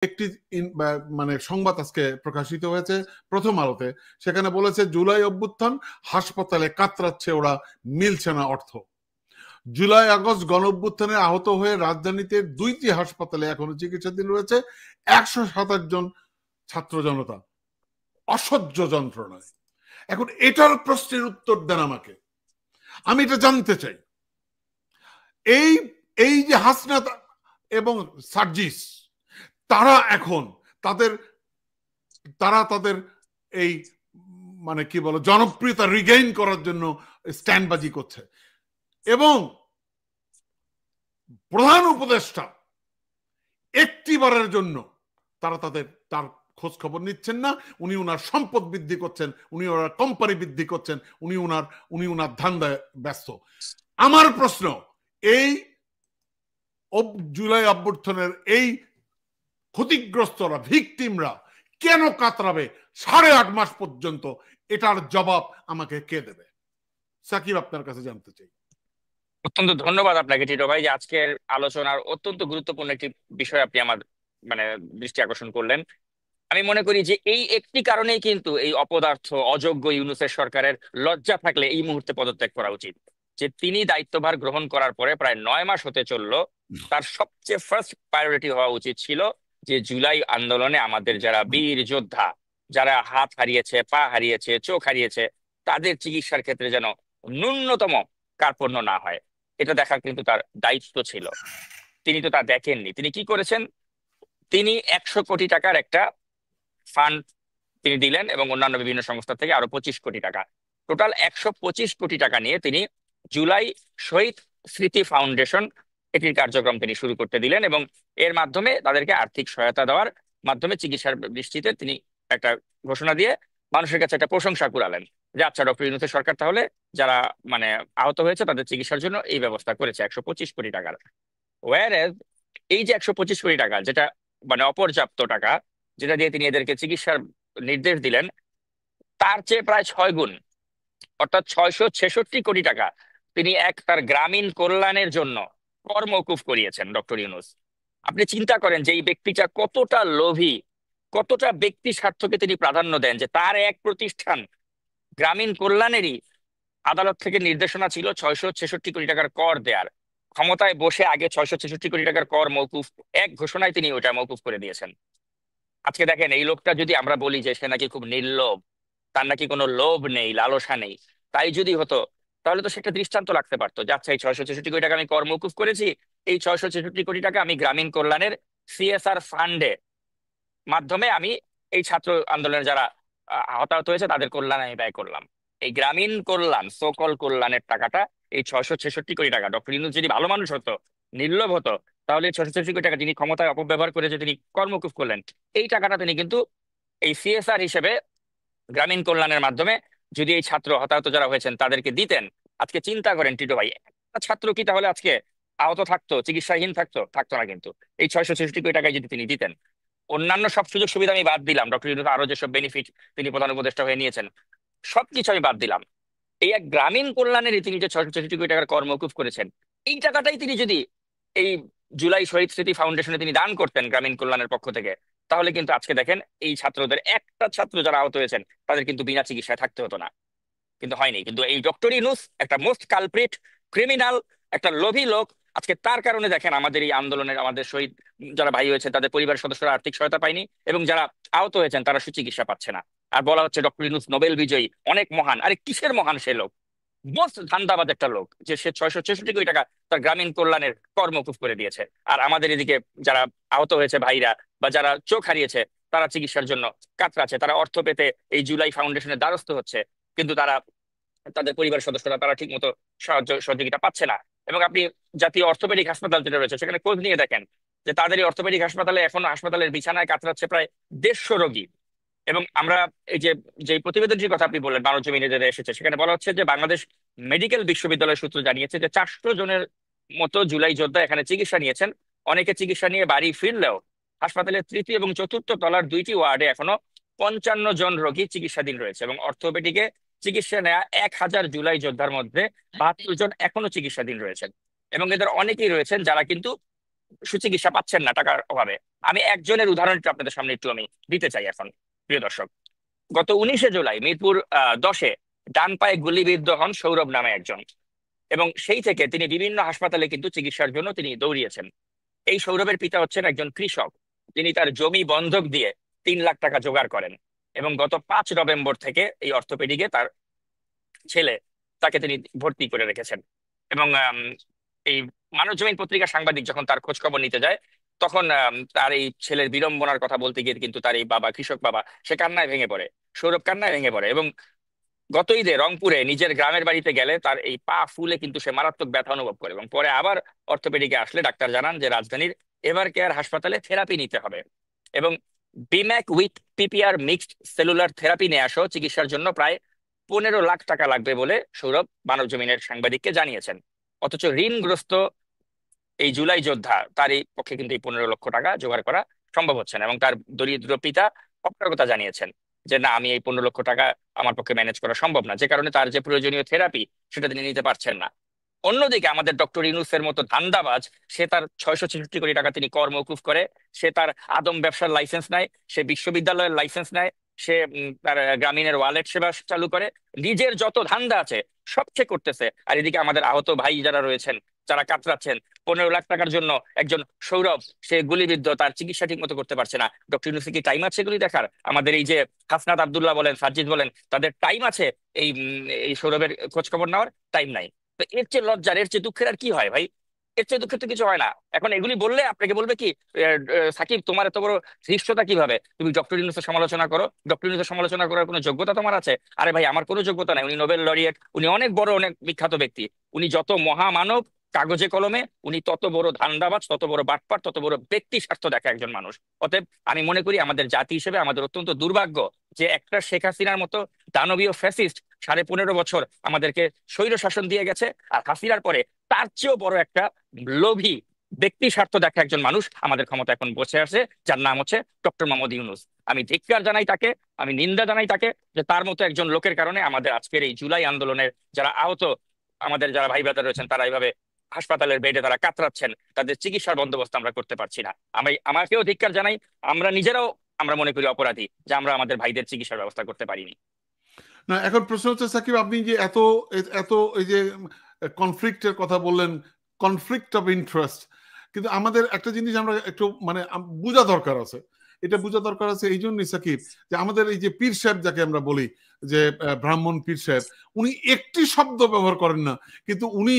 একটি মানে সংবাদ আজকে প্রকাশিত হয়েছে প্রথম আলোতে, সেখানে বলেছে জুলাই অভ্যুত্থান, হাসপাতালে কাতরাচ্ছে ওরা, মিলছে না অর্থ। জুলাই আগস্ট গণ অভ্যুত্থানে আহত হয়ে রাজধানীতে 2টি হাসপাতালে এখনো চিকিৎসাধীন রয়েছে 127 জন ছাত্র জনতা, অসহ্য যন্ত্রণায়। এখন এটার প্রশ্নের উত্তর দেন আমাকে, আমি এটা জানতে চাই। এই এই যে হাসনাত এবং সার্জিস, তারা এখন তাদের এই মানে কি বলো জনপ্রিয়তা রিগেইন করার জন্য স্ট্যান্ডবাজি করছে, এবং প্রধান উপদেষ্টা একটিবারের জন্য তার খোঁজ খবর নিচ্ছেন না। উনি ওনার সম্পদ বৃদ্ধি করছেন, উনি ওনার কোম্পানি বৃদ্ধি করছেন, উনি ওনার ধান্দায় ব্যস্ত। আমার প্রশ্ন, এই জুলাই অভ্যুত্থানের এই ক্ষতিগ্রস্তরা, ভিকটিমরা কেন কাতরাবে 8.5 মাস পর্যন্ত? এটার জবাব আমাকে কে দেবে? সাকিব, আপনার কাছে জানতে চাই। অত্যন্ত ধন্যবাদ আপনাকে টিটো ভাই, যে আজকের আলোচনার অত্যন্ত গুরুত্বপূর্ণ একটি বিষয় আপনি আমার মানে দৃষ্টি আকর্ষণ করলেন। আমি মনে করি যে এই একটি কারণেই কিন্তু এই অপদার্থ অযোগ্য ইউনূসের সরকারের লজ্জা থাকলে এই মুহূর্তে পদত্যাগ করা উচিত। যে তিনি দায়িত্বভার গ্রহণ করার পরে প্রায় 9 মাস হতে চললো, তার সবচেয়ে ফার্স্ট প্রায়োরিটি হওয়া উচিত ছিল যে জুলাই আন্দোলনে আমাদের যারা বীর যোদ্ধা, যারা হাত হারিয়েছে, পা হারিয়েছে, চোখ হারিয়েছে, তাদের চিকিৎসার ক্ষেত্রে যেন ন্যূনতম কার্পণ্য না হয়, এটা দেখা কিন্তু তার দায়িত্ব ছিল। তিনি তো তা দেখেননি। তিনি কি করেছেন? তিনি 100 কোটি টাকার একটা ফান্ড তিনি দিলেন এবং অন্যান্য বিভিন্ন সংস্থা থেকে আরো 25 কোটি টাকা, টোটাল 125 কোটি টাকা নিয়ে তিনি জুলাই শহীদ স্মৃতি ফাউন্ডেশন এটির কার্যক্রম তিনি শুরু করতে দিলেন, এবং এর মাধ্যমে তাদেরকে আর্থিক সহায়তা দেওয়ার মাধ্যমে চিকিৎসার দৃষ্টিতে তিনি একটা ঘোষণা দিয়ে মানুষের কাছে একটা প্রশংসা কুড়ালেন যে আচ্ছা, ডক্টর ইউনূসের সরকার তাহলে যারা মানে আহত হয়েছে তাদের চিকিৎসার জন্য এই ব্যবস্থা করেছে 125 কোটি টাকার। ওয়ারেজ এই যে 125 কোটি টাকা, যেটা মানে অপর্যাপ্ত টাকা, যেটা দিয়ে তিনি এদেরকে চিকিৎসার নির্দেশ দিলেন, তার চেয়ে প্রায় 6 গুণ, অর্থাৎ 666 কোটি টাকা তিনি তার গ্রামীণ কল্যাণের জন্য কর মওকুফ করিয়েছেন ডক্টর ইউনূস। আপনি চিন্তা করেন যে এই ব্যক্তিটা কতটা লোভী, কতটা ব্যক্তি স্বার্থকে তিনি প্রাধান্য দেন, যে তার এক প্রতিষ্ঠান গ্রামীণ কল্যাণেরই আদালত থেকে নির্দেশনা ছিল 666 কোটি টাকার কর দেয়ার, ক্ষমতায় বসে আগে 666 কোটি টাকার কর মওকুফ, এক ঘোষণায় তিনি ওটা মওকুফ করে দিয়েছেন। আজকে দেখেন, এই লোকটা যদি আমরা বলি যে সে নাকি খুব নির্লোভ, তার নাকি কোনো লোভ নেই, লালসা নেই, তাই যদি হতো তাহলে তো সেটা দৃষ্টান্ত লাগতে পারতো যে আচ্ছা, এই 666 কোটি টাকা আমি কর মওকুফ করেছি, এই 666 কোটি টাকা আমি গ্রামীণ কল্যাণের সিএসআর ফান্ডে মাধ্যমে আমি এই ছাত্র আন্দোলনের যারা হতাহত হয়েছে তাদের কল্যাণে আমি ব্যয় করলাম। এই গ্রামীণ কল্যাণ, সকল কল্যাণের টাকাটা, এই 666 কোটি টাকা, ডক্টর ইউনূস যদি ভালো মানুষ হতো, নির্লোভ হতো, তাহলে 666 কোটি টাকা যিনি ক্ষমতায় অপব্যবহার করে যে তিনি কর্মকুফ করলেন, এই টাকাটা তিনি কিন্তু এই সিএসআর হিসেবে গ্রামীণ কল্যাণের মাধ্যমে যদি এই ছাত্র হতাহত যারা হয়েছেন তাদেরকে দিতেন। আজকে চিন্তা করেন টিটো ভাই, একটা ছাত্র কি তাহলে আজকে আহত থাকতো, চিকিৎসাহীন থাকতো? থাকতো না কিন্তু, এই 666 কোটি টাকায় যদি তিনি দিতেন। অন্যান্য সব সুযোগ সুবিধা আমি বাদ দিলাম, ডক্টর ইউনূস আরো যেসব বেনিফিট তিনি প্রধান উপদেষ্টা হয়ে নিয়েছেন, সবকিছু আমি বাদ দিলাম, এই এক গ্রামীণ কল্যাণের তিনি যে 666 কোটি টাকার কর মওকুফ করেছেন, এই টাকাটাই তিনি যদি এই জুলাই শহীদ স্মৃতি ফাউন্ডেশনে তিনি দান করতেন গ্রামীণ কল্যাণের পক্ষ থেকে, তাহলে কিন্তু আজকে দেখেন এই ছাত্রদের, একটা ছাত্র যারা আহত হয়েছেন তাদের কিন্তু বিনা চিকিৎসায় থাকতে হতো না। কিন্তু হয়নি। কিন্তু এই ডক্টর ইউনূস একটা মোস্ট কালপ্রিট, ক্রিমিনাল, একটা লোভী লোক। আজকে তার কারণে দেখেন আমাদের এই আন্দোলনের, আমাদের শহীদ যারা ভাই হয়েছে তাদের পরিবারের সদস্যরা আর্থিক সহায়তা পায়নি, এবং যারা আহত হয়েছেন তারা সুচিকিৎসা পাচ্ছে না। আর বলা হচ্ছে ডক্টর ইউনূস নোবেল বিজয়ী, অনেক মহান। আরে কিসের মহান সে লোক? মোস্ট ধান্দাবাজ একটা লোক, যে সে 666 কোটি টাকা তার গ্রামীণ কল্যাণের কর মওকুফ করে দিয়েছে। আর আমাদের এদিকে যারা আহত হয়েছে ভাইরা বা যারা চোখ হারিয়েছে, তারা চিকিৎসার জন্য কাতরাচ্ছে, তারা অর্থ পেতে এই জুলাই ফাউন্ডেশনের দ্বারস্থ হচ্ছে, কিন্তু তারা, তাদের পরিবার সদস্যরা তারা ঠিক মতো সাহায্য সহযোগিতা পাচ্ছে না। এবং আপনি জাতীয় অর্থোপেডিক হাসপাতাল যেটা রয়েছে সেখানে খোঁজ নিয়ে দেখেন যে তাদের এই অর্থোপেডিক হাসপাতালে এখন হাসপাতালের বিছানায় কাতরাচ্ছে প্রায় 150 রোগী। এবং আমরা এই যে যে প্রতিবেদনটির কথা আপনি বললেন, বাংলা জমিনে যেটা এসেছে, সেখানে বলা হচ্ছে যে বাংলাদেশ মেডিকেল বিশ্ববিদ্যালয় সূত্র জানিয়েছে যে 400 জনের মতো জুলাই যোদ্ধা এখানে চিকিৎসা নিয়েছেন। অনেকে চিকিৎসা নিয়ে বাড়ি ফিরলেও হাসপাতালের তৃতীয় এবং চতুর্থ তলার 2টি ওয়ার্ডে এখনো 55 জন রোগী চিকিৎসাধীন রয়েছে, এবং অর্থোপেডিকে চিকিৎসা নেওয়া 1000 জুলাই যোদ্ধার মধ্যে 72 জন এখনো চিকিৎসাধীন রয়েছেন। এবং এদের অনেকেই রয়েছেন যারা কিন্তু সুচিকিৎসা পাচ্ছেন না টাকার অভাবে। আমি একজনের উদাহরণ একটু আপনাদের সামনে একটু আমি দিতে চাই এখন, প্রিয় দর্শক। গত 19শে জুলাই মিরপুর 10-এ ডান পায়ে গুলিবিদ্ধ হন সৌরভ নামে একজন, এবং সেই থেকে তিনি বিভিন্ন হাসপাতালে কিন্তু চিকিৎসার জন্য তিনি দৌড়িয়েছেন। এই সৌরভের পিতা হচ্ছেন একজন কৃষক। তিনি তার জমি বন্ধক দিয়ে 3 লাখ টাকা জোগাড় করেন, এবং গত 5 নভেম্বর থেকে এই অর্থোপেডিকে তার ছেলে তাকে তিনি ভর্তি করে রেখেছেন। এবং এই মানবজমিন পত্রিকার সাংবাদিক যখন তার খোঁজ খবর নিতে যায়, তখন তার এই ছেলের বিড়ম্বনার কথা বলতে গিয়ে কিন্তু তার এই বাবা, কৃষক বাবা, সে কান্নায় ভেঙে পড়ে। সৌরভ কান্নায় ভেঙে পড়ে, এবং গত ঈদে রংপুরে নিজের গ্রামের বাড়িতে গেলে তার এই পা ফুলে কিন্তু সে মারাত্মক ব্যথা অনুভব করে, এবং পরে আবার অর্থোপেডিকে আসলে ডাক্তার জানান যে রাজধানীর এভার কেয়ার হাসপাতালে থেরাপি নিতে হবে। এবং BMAC with PPR mixed cellular therapy নেওয়া সহ চিকিৎসার জন্য প্রায় 15 লাখ টাকা লাগবে বলে সৌরভ মানবজমিনের সাংবাদিককে জানিয়েছেন। অথচ ঋণগ্রস্ত এই জুলাই যোদ্ধা, তার এই পক্ষে কিন্তু এই 15 লক্ষ টাকা জোগাড় করা সম্ভব হচ্ছে না, এবং তার দরিদ্র পিতা অপারগতা জানিয়েছেন যে না, আমি এই 15 লক্ষ টাকা আমার পক্ষে ম্যানেজ করা সম্ভব না, যে কারণে তার যে প্রয়োজনীয় থেরাপি সেটা তিনি নিতে পারছেন না। অন্যদিকে আমাদের ডক্টর ইউনূসের মতো ধান্দাবাজ, সে তার 666 কোটি টাকা তিনি কর মওকুফ করে, সে তার আদম ব্যবসার লাইসেন্স নেয়, সে বিশ্ববিদ্যালয়ের লাইসেন্স নেয়, সে তার গ্রামীণের ওয়ালেট সেবা চালু করে, নিজের যত ধান্দা আছে সব সে করতেছে। আর এদিকে আমাদের আহত ভাই যারা রয়েছেন, যারা কাতরাচ্ছেন, 15 লাখ টাকার জন্য একজন সৌরভ, সে গুলিবিদ্ধ, তার চিকিৎসা ঠিক মতো করতে পারছে না। ডক্টর ইউনূসের কি টাইম আছে এগুলি দেখার? আমাদের এই যে হাসনাত আব্দুল্লাহ বলেন, সাজ্জিদ বলেন, তাদের টাইম আছে এই এই সৌরভের খোঁজ খবর নেওয়ার? টাইম নাই। তো এর চেয়ে লজ্জার, এর চেয়ে দুঃখের আর কি হয় ভাই? এর চেয়ে দুঃখের তো কিছু হয় না। এখন এগুলি বললে আপনাকে বলবে কি, সাকিব তোমার এত বড় ধৃষ্টতা কিভাবে, তুমি ডক্টর ইউনূসের সমালোচনা করো? ডক্টর ইউনূসের সমালোচনা করার কোনো যোগ্যতা তোমার আছে? আরে ভাই, আমার কোনো যোগ্যতা নাই। উনি নোবেল লরিয়েট, উনি অনেক বড়, অনেক বিখ্যাত ব্যক্তি, উনি যত মহামানব কাগজে কলমে, উনি তত বড় ধান্দাবাজ, তত বড় বাটপার, তত বড় ব্যক্তি স্বার্থ দেখা একজন মানুষ। অতএব আমি মনে করি আমাদের জাতি হিসেবে আমাদের অত্যন্ত দুর্ভাগ্য যে একটা শেখ হাসিনার মতো দানবীয় ফ্যাসিস্ট 15.5 বছর আমাদেরকে স্বৈর শাসন দিয়ে গেছে, আর হাসিনার পরে তার চেয়েও বড় একটা লোভী ব্যক্তি স্বার্থ দেখা একজন মানুষ আমাদের ক্ষমতা এখন বসে আছে, যার নাম হচ্ছে ডক্টর মোহাম্মদ ইউনূস। আমি ধিক্কার জানাই তাকে, আমি নিন্দা জানাই তাকে, যে তার মতো একজন লোকের কারণে আমাদের আজকের এই জুলাই আন্দোলনের যারা আহত, আমাদের যারা ভাই ব্রাদার রয়েছেন, তারা এইভাবে হাসপাতালের বেডে তারা কাতরাচ্ছেন, তাদের চিকিৎসার বন্দোবস্ত আমরা করতে পারছি না। আমি আমাকেও ধিক্কার জানাই, আমরা নিজেরাও আমরা মনে করি অপরাধী যে আমরা আমাদের ভাইদের চিকিৎসার ব্যবস্থা করতে পারিনি। না, এখন প্রশ্ন হচ্ছে সাকিব, আপনি যে এত এত এই যে কনফ্লিক্টের কথা বললেন, কনফ্লিক্ট অফ ইন্টারেস্ট, কিন্তু আমাদের একটা জিনিস আমরা একটু মানে বোঝা দরকার আছে। এটা বোঝা দরকার আছে এই জন্যই সাকিব, যে আমাদের এই যে পীর সাহেব যাকে আমরা বলি, যে ব্রাহ্মণ পীর সাহেব, উনি একটি শব্দ ব্যবহার করেন না, কিন্তু উনি,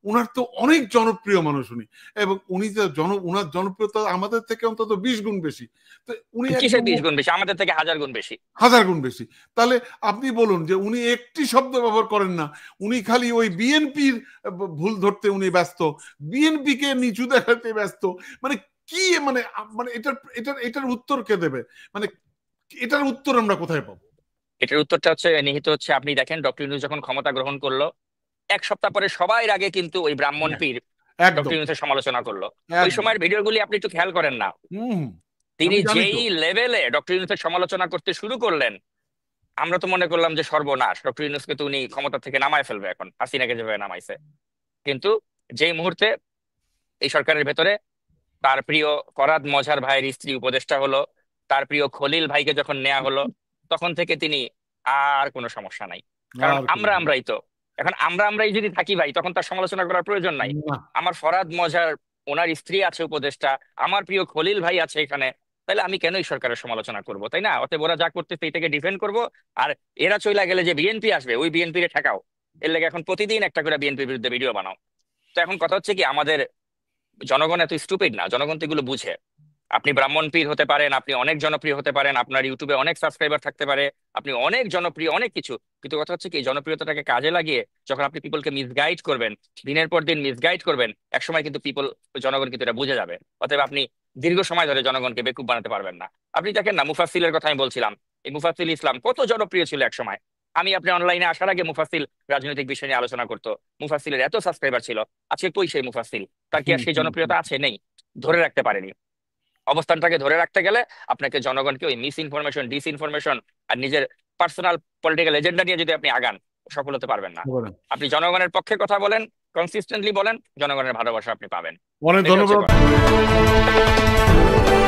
উনার তো অনেক জনপ্রিয় মানুষ উনি, এবং উনি যে উনার জনপ্রিয়তা আমাদের থেকে অন্তত 20 গুণ বেশি। তো উনি কিসের একদম 20 গুণ বেশি? আমাদের থেকে 1000 গুণ বেশি। 1000 গুণ বেশি। তাহলে আপনি বলুন যে উনি একটি শব্দ ব্যবহার করেন না, উনি খালি ওই বিএনপির ভুল ধরতে উনি ব্যস্ত, বিএনপি কে নিচু দেখাতে ব্যস্ত। মানে কি, মানে মানে এটার এটার এটার উত্তর কে দেবে? মানে এটার উত্তর আমরা কোথায় পাবো? এটার উত্তরটা হচ্ছে নিহিত হচ্ছে, আপনি দেখেন ডক্টর ইউনূস যখন ক্ষমতা গ্রহণ করলো, 1 সপ্তাহ পরে সবাই আগে কিন্তু ওই ব্রাহ্মণ হ্যাঁ, পীর ডক্টর একদম ইউনূসের সমালোচনা করলো। ওই একদম। সময়ের ভিডিওগুলি আপনি একটু খেয়াল করেন না? হম, তিনি আমি জানি যেই তো। লেভেলে ডক্টর ইউনূসের সমালোচনা করতে শুরু করলেন, আমরা তো মনে করলাম যে সর্বনাশ, ডক্টর ইউনূসকে তো উনি ক্ষমতা থেকে নামায় ফেলবে এখন, হাসিনাকে যেভাবে নামাইছে। কিন্তু যেই মুহূর্তে এই সরকারের ভেতরে তার প্রিয় ফরহাদ মজহার ভাইয়ের স্ত্রী উপদেষ্টা হলো, তার প্রিয় খলিল ভাইকে যখন নেওয়া হলো, তখন থেকে তিনি আর কোনো সমস্যা নাই। কারণ আর কোনো আমরাই তো এখন আমরাই যদি থাকি ভাই, তখন তার সমালোচনা করার প্রয়োজন নাই। না। আমার ফরহাদ মজহার, ওনার স্ত্রী আছে উপদেষ্টা, আমার প্রিয় খলিল ভাই আছে এখানে, তাহলে আমি কেন এই সরকারের সমালোচনা করব, তাই না? অতএব ওরা যা করতেছে এটাকে ডিফেন্ড করব। আর এরা চইলা গেলে যে বিএনপি আসবে, ওই বিএনপি রে ঠেকাও, এর লেগে এখন প্রতিদিন একটা করে বিএনপির বিরুদ্ধে ভিডিও বানাও। তো এখন কথা হচ্ছে কি, আমাদের জনগণ এত স্টুপিড না, জনগণ তো এগুলো বুঝে। আপনি ব্রাহ্মণ পীর হতে পারেন, আপনি অনেক জনপ্রিয় হতে পারেন, আপনার ইউটিউবে অনেক সাবস্ক্রাইবার থাকতে পারে, আপনি অনেক জনপ্রিয়, অনেক কিছু, কিন্তু কথা হচ্ছে কি, জনপ্রিয়তাটাকে কাজে লাগিয়ে যখন আপনি পিপলকে মিসগাইড করবেন, দিনের পর দিন মিসগাইড করবেন, একসময় কিন্তু জনগণ কিন্তু এটা বুঝে যাবে। অতএব আপনি দীর্ঘ সময় ধরে জনগণকে বেকুব বানাতে পারবেন না। আপনি দেখেন না, মুফাসসিলের কথা আমি বলছিলাম, এই মুফাসসিল ইসলাম কত জনপ্রিয় ছিল এক সময়। আমি আপনি অনলাইনে আসার আগে মুফাসসিল রাজনৈতিক বিষয় নিয়ে আলোচনা করতো, মুফাসসিলের এত সাবস্ক্রাইবার ছিল। আজকে কই সেই মুফাসসিল? তার কি আর হুম, সেই হুম, হুম। জনপ্রিয়তা আছে? নেই। ধরে রাখতে পারেনি। অবস্থানটাকে ধরে রাখতে গেলে আপনাকে জনগণকে ওই মিস ইনফরমেশন, ডিসইনফরমেশন আর নিজের পার্সোনাল পলিটিক্যাল এজেন্ডা নিয়ে যদি আপনি আগান, সফল হতে পারবেন না। হবে না। আপনি জনগণের পক্ষে কথা বলেন, কনসিস্টেন্টলি বলেন, জনগণের ভালোবাসা আপনি পাবেন। অনেক এটাই হচ্ছে কথা। ধন্যবাদ।